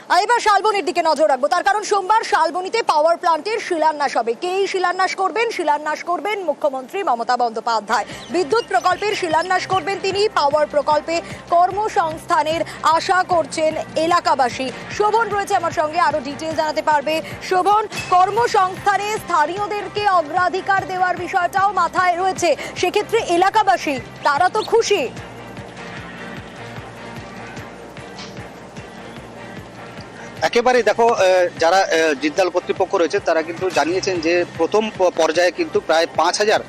এবার শালবনির দিকে নজর রাখবো, তার কারণ সোমবার শালবনিতে পাওয়ার প্ল্যান্টের শিলান্যাস হবে। কে এই শিলান্যাস করবেন? শিলান্যাস করবেন মুখ্যমন্ত্রী মমতা বন্দ্যোপাধ্যায়। বিদ্যুৎ প্রকল্পের শিলান্যাস করবেন তিনি। পাওয়ার প্রকল্পে কর্মসংস্থানের আশা করছেন এলাকাবাসী। শোভন রয়েছে আমার সঙ্গে, আরো ডিটেইলস জানাতে পারবে। শোভন, কর্মসংস্থানে স্থানীয়দেরকে অগ্রাধিকার দেওয়ার বিষয়টাও মাথায় রয়েছে, সেক্ষেত্রে এলাকাবাসী তারা তো খুশি। একেবারে দেখো, যারা জিদ্দাল কর্তৃপক্ষ রয়েছে তারা কিন্তু জানিয়েছেন যে প্রথম পর্যায়ে কিন্তু প্রায় 5,000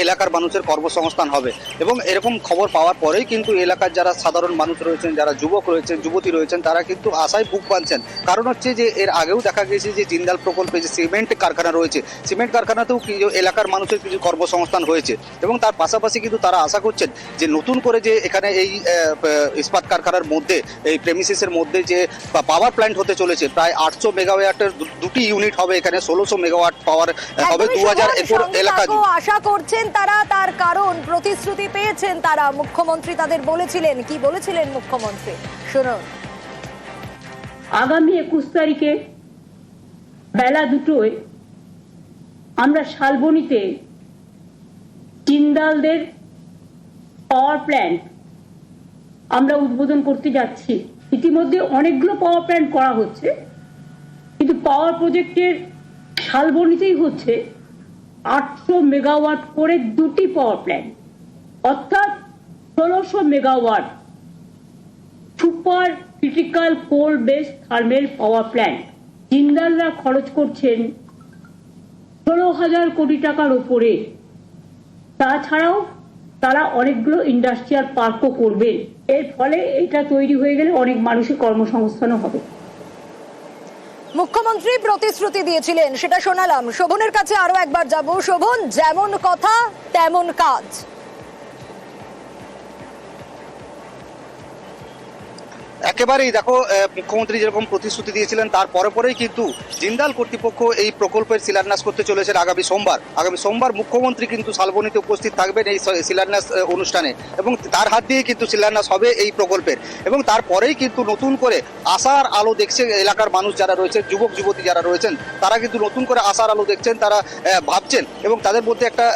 এলাকার মানুষের কর্মসংস্থান হবে এবং এরকম খবর পাওয়ার পরেই কিন্তু এলাকার যারা সাধারণ মানুষ রয়েছেন, যারা যুবক রয়েছেন, যুবতী রয়েছেন, তারা কিন্তু আশায় বুক বাঁধছেন। কারণ হচ্ছে যে এর আগেও দেখা গেছে যে জিন্দাল প্রকল্পে যে সিমেন্ট কারখানা রয়েছে, সিমেন্ট কারখানাতেও এলাকার মানুষের কিছু কর্মসংস্থান হয়েছে এবং তার পাশাপাশি কিন্তু তারা আশা করছেন যে নতুন করে যে এখানে এই ইস্পাত কারখানার মধ্যে, এই প্রেমিসিসের মধ্যে যে পাওয়ার প্ল্যান্ট হতে চলেছে, প্রায় 800 মেগাওয়াটের দুটি ইউনিট হবে এখানে, 1600 মেগাওয়াট পাওয়ার হবে 2000 একর এলাকা। আশা করছেন তারা, তার কারণ প্রতিশ্রুতি পেয়েছেন তারা। মুখ্যমন্ত্রী তাদের বলেছিলেন, কি বলেছিলেন মুখ্যমন্ত্রী শুনুন। আগামী 21 তারিখে বেলা 2টায় আমরা শালবনিতে জিন্দালদের পাওয়ার প্ল্যান্ট আমরা উদ্বোধন করতে যাচ্ছি। ইতিমধ্যে অনেকগুলো পাওয়ার প্ল্যান্ট করা হচ্ছে, কিন্তু পাওয়ার প্রজেক্টের শালবনিতেই হচ্ছে 800 মেগাওয়াট করে দুটি পাওয়ার প্ল্যান্ট, অর্থাৎ 1600 মেগাওয়াট সুপার ক্রিটিক্যাল কোল বেসড থার্মেল পাওয়ার প্ল্যান্ট। জিন্দালরা খরচ করছেন 16,000 কোটি টাকার উপরে। তাছাড়াও তারা অনেকগুলো ইন্ডাস্ট্রিয়াল পার্কও করবে। এর ফলে এটা তৈরি হয়ে গেলে অনেক মানুষের কর্মসংস্থানও হবে। মুখ্যমন্ত্রী প্রতিশ্রুতি দিয়েছিলেন, সেটা শোনালাম। শোভনের কাছে আরো একবার যাব। শোভন, যেমন কথা তেমন কাজ। একেবারেই দেখো, মুখ্যমন্ত্রী যেরকম প্রতিশ্রুতি দিয়েছিলেন তার পরেই কিন্তু জিন্দাল কর্তৃপক্ষ এই প্রকল্পের শিলান্যাস করতে চলেছেন আগামী সোমবার মুখ্যমন্ত্রী কিন্তু শালবনিতে উপস্থিত থাকবেন এই শিলান্যাস অনুষ্ঠানে এবং তার হাত দিয়ে কিন্তু শিলান্যাস হবে এই প্রকল্পের। এবং তারপরেই কিন্তু নতুন করে আশার আলো দেখছে এলাকার মানুষ যারা রয়েছেন, যুবক যুবতী যারা রয়েছেন, তারা কিন্তু নতুন করে আশার আলো দেখছেন, তারা ভাবছেন এবং তাদের মধ্যে একটা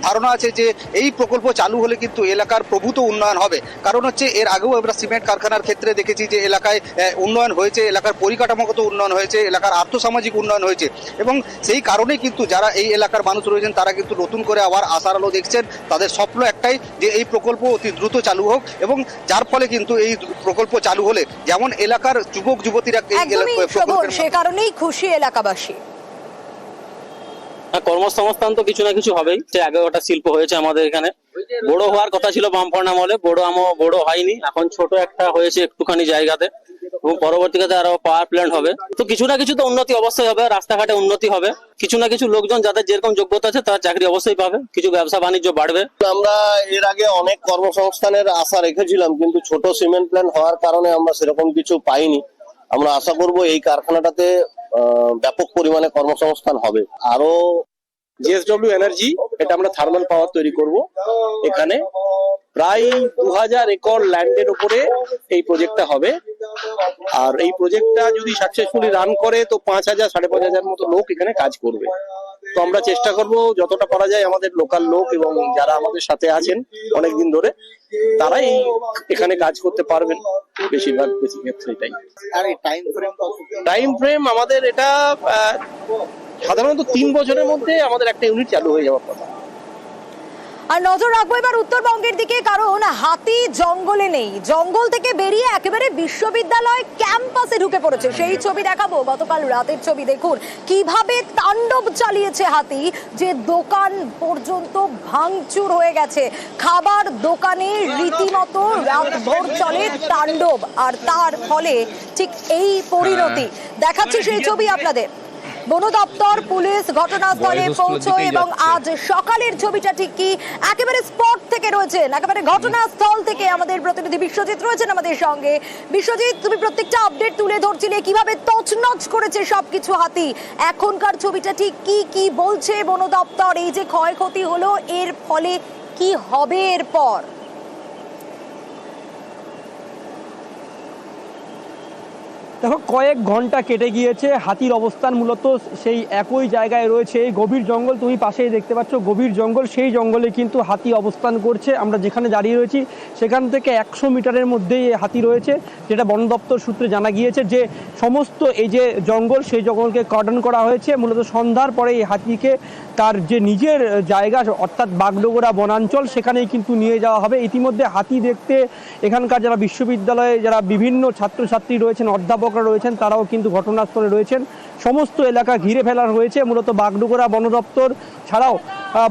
ধারণা আছে যে এই প্রকল্প চালু হলে কিন্তু এলাকার প্রভূত উন্নয়ন হবে। কারণ হচ্ছে এর আগেও আমরা সিমেন্ট কারখানার ক্ষেত্রে দেখেছি যে এলাকায় উন্নয়ন হয়েছে, এলাকার পরিকাঠামোগত উন্নয়ন হয়েছে, এলাকার আর্থসামাজিক উন্নয়ন হয়েছে এবং সেই কারণেই কিন্তু যারা এই এলাকার মানুষ রয়েছেন তারা কিন্তু নতুন করে আবার আশার আলো দেখছেন। তাদের স্বপ্ন একটাই যে এই প্রকল্প অতি দ্রুত চালু হোক এবং যার ফলে কিন্তু এই প্রকল্প চালু হলে যেমন এলাকার যুবক যুবতীরা সে কারণেই খুশি এলাকাবাসী। কর্মসংস্থান তো কিছু না কিছু হবেই। যে আগে ওটা শিল্প হয়েছে আমাদের এখানে, বড় হওয়ার কথা ছিল বামফ্রন্ট আমলে, বড় হয়নি, এখন ছোট একটা হয়েছে একটুখানি জায়গাতে এবং পরবর্তীতে আরো পাওয়ার প্ল্যান্ট হবে। তো কিছু না কিছু তো উন্নতি অবশ্যই হবে, রাস্তাঘাটে উন্নতি হবে, কিছু না কিছু লোকজন যাদের যেরকম যোগ্যতা আছে তার চাকরি অবশ্যই পাবে, কিছু ব্যবসা বাণিজ্য বাড়বে। আমরা এর আগে অনেক কর্মসংস্থানের আশা রেখেছিলাম, কিন্তু ছোট সিমেন্ট প্ল্যান্ট হওয়ার কারণে আমরা সেরকম কিছু পাইনি। আমরা আশা করব এই কারখানাটাতে ব্যাপক পরিমাণে কর্মসংস্থান হবে। আরো জেএসডব্লিউ এনার্জি, এটা আমরা থার্মাল পাওয়ার তৈরি করব। এখানে প্রায় 2000 একর ল্যান্ডের উপরে এই প্রজেক্টটা হবে। আর এই প্রজেক্টটা যদি সাকসেসফুলি রান করে তো 5,000 5,500 মতো লোক এখানে কাজ করবে। তো আমরা চেষ্টা করব যতটা পারা যায় আমাদের লোকাল লোক এবং যারা আমাদের সাথে আছেন অনেকদিন ধরে তারাই এখানে কাজ করতে পারবেন বেশি ক্ষেত্রে। এটাই। আর এই টাইম ফ্রেম আমাদের এটা সাধারণত 3 বছরের মধ্যে আমাদের একটা ইউনিট চালু হয়ে যাওয়ার কথা। আর নজর রাখবো এবার উত্তরবঙ্গের দিকে, কারণ হাতি জঙ্গলে নেই, জঙ্গল থেকে বেরিয়ে একেবারে বিশ্ববিদ্যালয় ক্যাম্পাসে ঢুকে পড়েছে। সেই ছবি দেখাবো, গতকাল রাতের ছবি। দেখুন কিভাবে তাণ্ডব চালিয়েছে হাতি, যে দোকান পর্যন্ত ভাঙচুর হয়ে গেছে, খাবার দোকানে রীতিমতো রাতভর চলে তাণ্ডব, আর তার ফলে ঠিক এই পরিণতি। দেখাচ্ছি সেই ছবি আপনাদের। বন দপ্তর, পুলিশ ঘটনাস্থলে পৌঁছয় এবং আজ সকালের ছবিটা ঠিক কি একেবারে স্পট থেকে রয়েছেন, একেবারে ঘটনাস্থল থেকে আমাদের প্রতিনিধি বিশ্বজিৎ রয়েছেন আমাদের সঙ্গে। বিশ্বজিৎ, তুমি প্রত্যেকটা আপডেট তুলে ধরছিলে কিভাবে তছনছ করেছে সবকিছু হাতি। এখনকার ছবিটা ঠিক কি বলছে বন দপ্তর? এই যে ক্ষয়ক্ষতি হলো, এর ফলে কি হবে এরপর? দেখো কয়েক ঘন্টা কেটে গিয়েছে, হাতির অবস্থান মূলত সেই একই জায়গায় রয়েছে। এই গভীর জঙ্গল তুমি পাশেই দেখতে পাচ্ছ, গভীর জঙ্গল, সেই জঙ্গলে কিন্তু হাতি অবস্থান করছে। আমরা যেখানে দাঁড়িয়ে রয়েছি সেখান থেকে 100 মিটারের মধ্যেই এই হাতি রয়েছে, যেটা বন দপ্তর সূত্রে জানা গিয়েছে যে সমস্ত এই যে জঙ্গল, সেই জঙ্গলকে কর্ডন করা হয়েছে। মূলত সন্ধ্যার পরে এই হাতিকে তার যে নিজের জায়গা অর্থাৎ বাগডোগরা বনাঞ্চল সেখানেই কিন্তু নিয়ে যাওয়া হবে। ইতিমধ্যে হাতি দেখতে এখানকার যারা বিশ্ববিদ্যালয়ে যারা বিভিন্ন ছাত্রছাত্রী রয়েছেন, অধ্যাপকরা রয়েছেন, তারাও কিন্তু ঘটনাস্থলে রয়েছেন। সমস্ত এলাকা ঘিরে ফেলা হয়েছে। মূলত বাগডোগরা বন দপ্তর ছাড়াও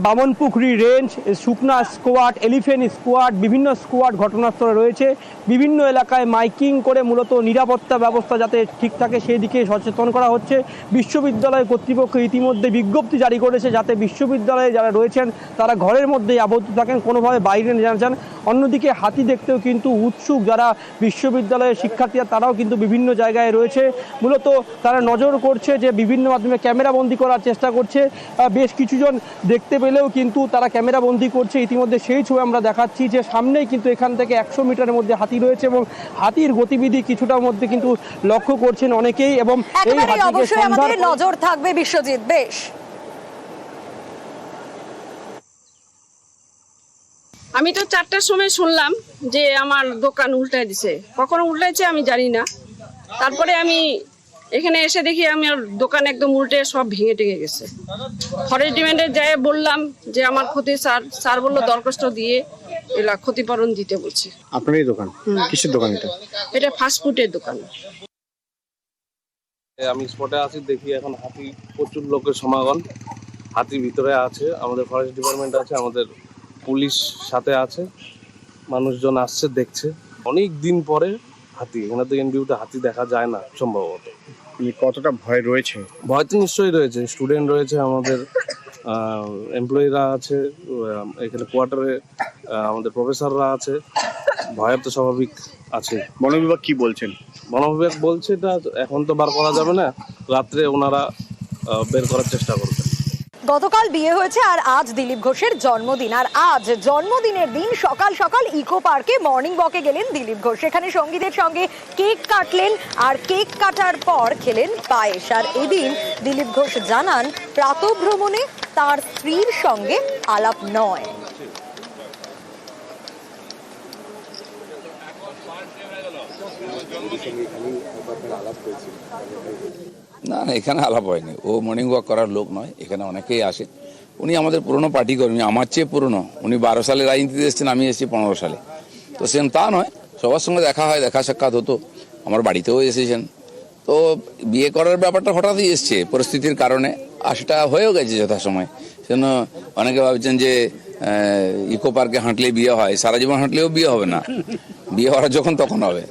বামনপুকুরি রেঞ্জ, শুকনা স্কোয়াড, এলিফেন্ট স্কোয়াড, বিভিন্ন স্কোয়াড ঘটনাস্থলে রয়েছে। বিভিন্ন এলাকায় মাইকিং করে মূলত নিরাপত্তা ব্যবস্থা যাতে ঠিক থাকে সেই দিকে সচেতন করা হচ্ছে। বিশ্ববিদ্যালয় কর্তৃপক্ষ ইতিমধ্যে বিজ্ঞপ্তি জারি করেছে যাতে বিশ্ববিদ্যালয়ে যারা রয়েছেন তারা ঘরের মধ্যেই আবদ্ধ থাকেন, কোনোভাবে বাইরে না যান। অন্যদিকে হাতি দেখতেও কিন্তু উৎসুক যারা বিশ্ববিদ্যালয়ের শিক্ষার্থীরা, তারাও কিন্তু বিভিন্ন জায়গায় রয়েছে। মূলত তারা নজর করছে যে বিভিন্ন মাধ্যমে ক্যামেরাবন্দি করার চেষ্টা করছে। বেশ কিছুজন দেখতে পেলেও কিন্তু তারা ক্যামেরাবন্দি করছে। ইতিমধ্যে সেই ছবি আমরা দেখাচ্ছি যে সামনেই কিন্তু এখান থেকে 100 মিটারের মধ্যে হাতি রয়েছে এবং হাতির গতিবিধি কিছুটার মধ্যে কিন্তু লক্ষ্য করছেন অনেকেই। এবং এই হাতিকে অবশ্যই আমাদের নজর থাকবে বিশ্বজিৎ। বেশ, আমি তো 4টার সময় শুনলাম যে আমার দোকান উল্টাই দিছে, কখন উল্টাইছে আমি জানি না। তারপরে আমি এখানে এসে দেখি আমার দোকান একদম উল্টে সব ভেঙে টেঙে গেছে। ফরেস্ট ডিপার্টমেন্টে যাই বললাম যে আমার ক্ষতি, স্যার বললো দরখাস্ত দিয়ে এলা ক্ষতিপূরণ দিতে বলছে। আপনার এই দোকান কিসের দোকান? এটা ফাস্টফুডের দোকান। আমি স্পটে আছি, দেখি এখন হাতি, প্রচুর লোকের সমাগম, হাতি ভিতরে আছে, আমাদের ফরেস্ট ডিপার্টমেন্ট আছে, আমাদের পুলিশ সাথে আছে, মানুষজন আসছে দেখছে। অনেক দিন পরে হাতি, এখানে তো এনবিউতে হাতি দেখা যায় না সম্ভবত। কতটা ভয় রয়েছে? ভয় তো নিশ্চয়ই রয়েছে, স্টুডেন্ট রয়েছে, আমাদের এমপ্লয়িরা আছে, এখানে কোয়ার্টারে আমাদের প্রফেসররা আছে, ভয়ের তো স্বাভাবিক আছে। বন বিভাগ কি বলছেন? বন বিভাগ বলছে এটা এখন তো বার করা যাবে না, রাত্রে ওনারা বের করার চেষ্টা করবেন। গতকাল বিয়ে হয়েছে আর আজ দিলীপ ঘোষের জন্মদিন। আর আজ জন্মদিনের দিন সকাল সকাল ইকো পার্কে মর্নিং ওয়াকে গেলেন দিলীপ ঘোষ। সেখানে সঙ্গীদের সঙ্গে কেক কাটলেন আর কেক কাটার পর খেলেন পায়েস। আর এদিন দিলীপ ঘোষ জানান প্রাতঃভ্রমণে তার স্ত্রীর সঙ্গে আলাপ নয়। না না, এখানে আলাপ হয়নি। ও মর্নিং ওয়াক করার লোক নয়, এখানে অনেকেই আসে। উনি আমাদের পুরনো পার্টি কর্মী, আমার চেয়ে পুরনো। উনি 12 সালে রাজনীতিতে এসেছেন, আমি এসেছি 15 সালে। তো সেন তা নয়, সবার সঙ্গে দেখা হয়, দেখা সাক্ষাৎ হতো, আমার বাড়িতেও এসেছেন। তো বিয়ে করার ব্যাপারটা হঠাৎই এসছে পরিস্থিতির কারণে, আর সেটা হয়েও গেছে যথাসময়। সেজন্য অনেকে ভাবছেন যে ইকো পার্কে হাঁটলে বিয়ে হয়, সারা জীবন হাঁটলেও বিয়ে হবে না, বিয়ে হওয়ার যখন তখন হবে।